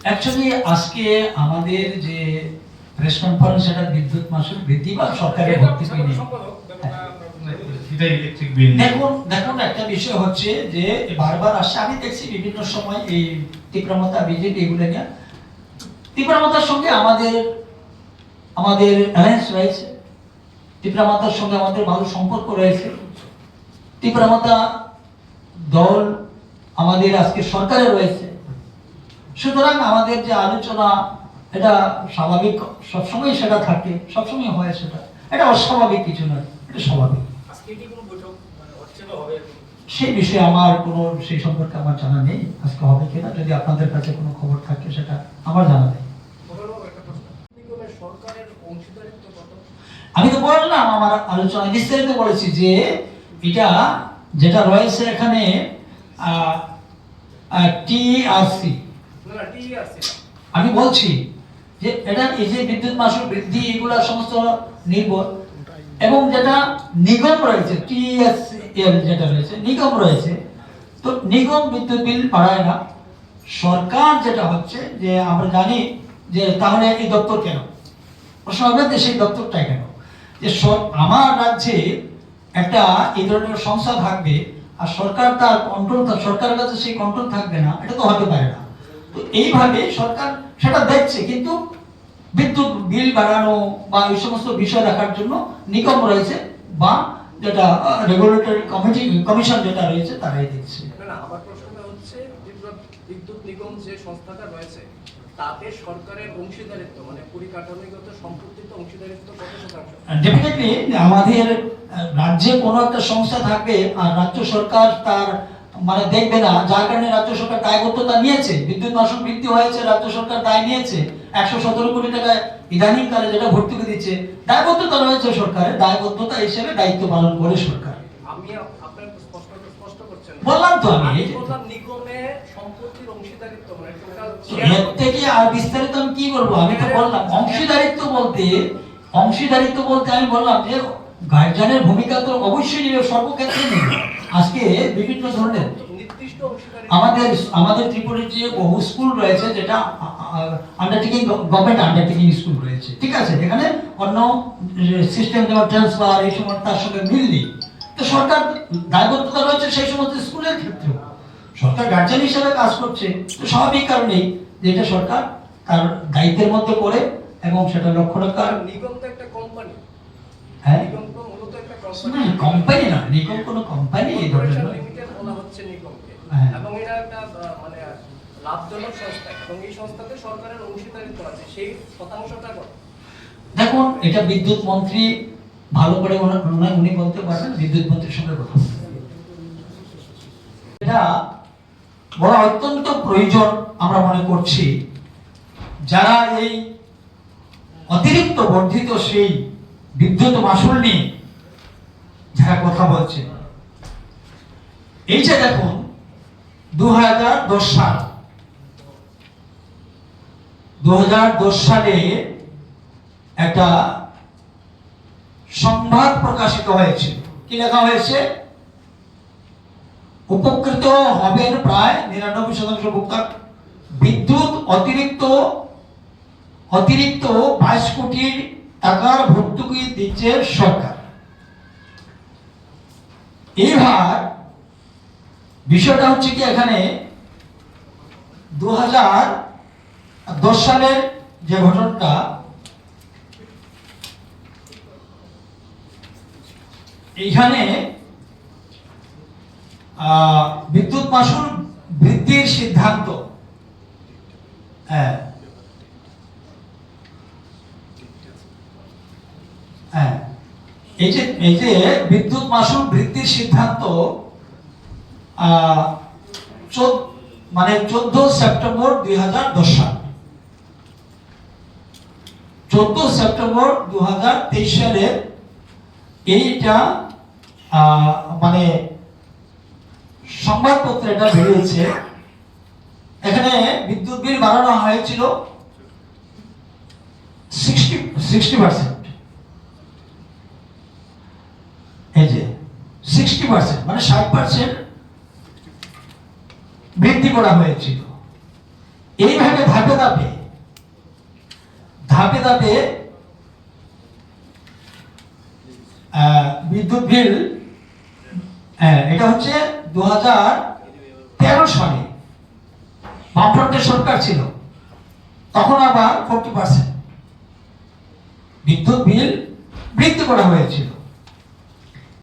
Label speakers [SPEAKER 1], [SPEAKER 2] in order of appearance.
[SPEAKER 1] Actually আজকে আমাদের যে প্রেস কনফারেন্স সেটা বিদ্যুৎ মাসুল বৃদ্ধি বা সরকারের ভর্তুকি নিয়ে দেখুন একটা বিষয় হচ্ছে যে বারবার আসছে, আমি দেখছি বিভিন্ন সময় এই তীব্রমতা বিজেপি এগুলো নিয়ে তীব্রমতার সঙ্গে আমাদের অ্যালায়েন্স রয়েছে, তীব্রমতার সঙ্গে আমাদের ভালো সম্পর্ক রয়েছে। তীব্রমতা দল আমাদের আজকে সরকারে রয়েছে, সুতরাং আমাদের যে আলোচনা এটা স্বাভাবিক, সবসময় সেটা থাকে, সবসময় হয়, সেটা এটা অস্বাভাবিক কিছু নয়, এটা স্বাভাবিক। সেই বিষয়ে আমার কোনো সেই সম্পর্কে আমার জানা নেই, আজকে হবে কিনা, যদি আপনাদের কাছে কোনো খবর থাকে সেটা আমার জানা নেই। আমি তো বললাম আমার আলোচনায় বিস্তারিত বলেছি যে এটা যেটা রয়েছে এখানে টিআরসি, আমি বলছি যে এটা এই যে বিদ্যুৎ মাশুল বৃদ্ধি এগুলা সমস্ত নির্ভর, এবং যেটা নিগম রয়েছে টিএসএল যেটা রয়েছে নিগম রয়েছে, তো নিগম বিদ্যুৎ বিল বাড়ায় না, সরকার যেটা হচ্ছে যে আমরা জানি যে তাহলে এই দপ্তর কেন, প্রশ্ন হবে যে সেই দপ্তরটাই কেন, যে আমার রাজ্যে একটা এই ধরনের সংস্থা থাকবে আর সরকার তার কন্ট্রোল, সরকারের কাছে সেই কন্ট্রোল থাকবে না, এটা তো হতে পারে না। তো এইভাবে সরকার সেটা দেখছে, কিন্তু বিদ্যুৎ বিল বাড়ানো বা এই সমস্ত বিষয় দেখার জন্য নিগম রয়েছে বা যেটা রেগুলেটরি কমিশন যেটা রয়েছে তারাই দেখছে।
[SPEAKER 2] আমার প্রশ্নটা হচ্ছে বিদ্যুৎ নিগম যে সংস্থাটা রয়েছে তাতে সরকারের অংশীদারিত্ব মানে পরিকাঠামোগত সম্পত্তিত অংশীদারিত্ব কত শতাংশ?
[SPEAKER 1] ডেফিনেটলি আমাদের রাজ্যে কোনো একটা সংস্থা থাকবে আর রাজ্য সরকার তার মানে দেখবে না, যার কারণে রাজ্য সরকার দায়বদ্ধতা নিয়েছে, বিদ্যুৎ মাশুল বৃদ্ধি হয়েছে, রাজ্য সরকার দায় নিয়েছে 117 কোটি টাকা ইদানিং কালে যেটা ভর্তুকি দিচ্ছে, দায়বদ্ধতা রয়েছে সরকারের, দায়বদ্ধতা হিসেবে দায়িত্ব পালন করে সরকার।
[SPEAKER 2] আমি আপনার স্পষ্ট করছেন,
[SPEAKER 1] বললাম তো আমি
[SPEAKER 2] বললাম নিগমে সম্পত্তির অংশীদারিত্ব মানে টোটাল
[SPEAKER 1] এর থেকে আর বিস্তারিত আমি কি বলবো, আমি তো বললাম অংশীদারিত্ব বলতে আমি বললাম যে গার্জিয়ানের ভূমিকা তো অবশ্যই নেবে, সর্বক্ষেত্রে নেবে। আজকে বিভিন্ন ধরনের আমাদের ত্রিপুরার যে বহু স্কুল রয়েছে যেটা আন্ডারটেকিং গভর্নমেন্ট আন্ডারটেকিং স্কুল রয়েছে, ঠিক আছে, এখানে অন্য সিস্টেম যেমন ট্রান্সফার এই সময় তার সঙ্গে মিল নেই, তো সরকার দায়বদ্ধতা রয়েছে সেই সমস্ত স্কুলের ক্ষেত্রে, সরকার গার্জিয়ান হিসেবে কাজ করছে, তো স্বাভাবিক কারণেই যে এটা সরকার তার দায়িত্বের মধ্যে করে এবং সেটা লক্ষ্য রাখা।
[SPEAKER 2] নিগম তো একটা কোম্পানি,
[SPEAKER 1] হ্যাঁ
[SPEAKER 2] নিগম তো মূলত একটা
[SPEAKER 1] কোম্পানি না, নিগম কোনো কোম্পানি এই ধরনের
[SPEAKER 2] লিমিটেড বলা হচ্ছে নিগমকে, এবং এটা একটা মানে লাভজনক সংস্থা এবং এই সংস্থাতে সরকারের অংশীদারিত্ব আছে, সেই শতাংশটা কত?
[SPEAKER 1] দেখুন এটা বিদ্যুৎ মন্ত্রী ভালো করে উনি বলতে পারবেন, বিদ্যুৎ মন্ত্রীর সঙ্গে কথা এটা বড় অত্যন্ত প্রয়োজন আমরা মনে করছি, যারা এই অতিরিক্ত বর্ধিত সেই বিদ্যুৎ মাশুল নিয়ে যারা কথা বলছে, এই যে দেখুন 2010 সালে একটা সংবাদ প্রকাশিত হয়েছে, কি লেখা হয়েছে, উপকৃত হবেন প্রায় 99% ভোক্তা, বিদ্যুৎ অতিরিক্ত 22 কোটি টাকার ভর্তুকি দিচ্ছে সরকার। এবার বিষয়টা হচ্ছে কি, এখানে 2010 সালের যে ঘটনাটা, এইখানে বিদ্যুৎ মাশুল বৃদ্ধির সিদ্ধান্ত, এই যে বিদ্যুৎ মাশুল বৃদ্ধির সিদ্ধান্ত 14 সেপ্টেম্বর 2010 সাল, 14 সেপ্টেম্বর 2023 সালে এইটা মানে সংবাদপত্রে এটা বেরিয়েছে। এখানে বিদ্যুৎ বিল বাড়ানো হয়েছিল 60%, এই যে 60% মানে 60% বৃদ্ধি করা হয়েছিল। এইভাবে ধাপে ধাপে ধাপে ধাপে বিদ্যুৎ বিল, এটা হচ্ছে 2013 সালে বামফ্রন্টের সরকার ছিল, তখন আবার 40% বিদ্যুৎ বিল বৃদ্ধি করা হয়েছিল।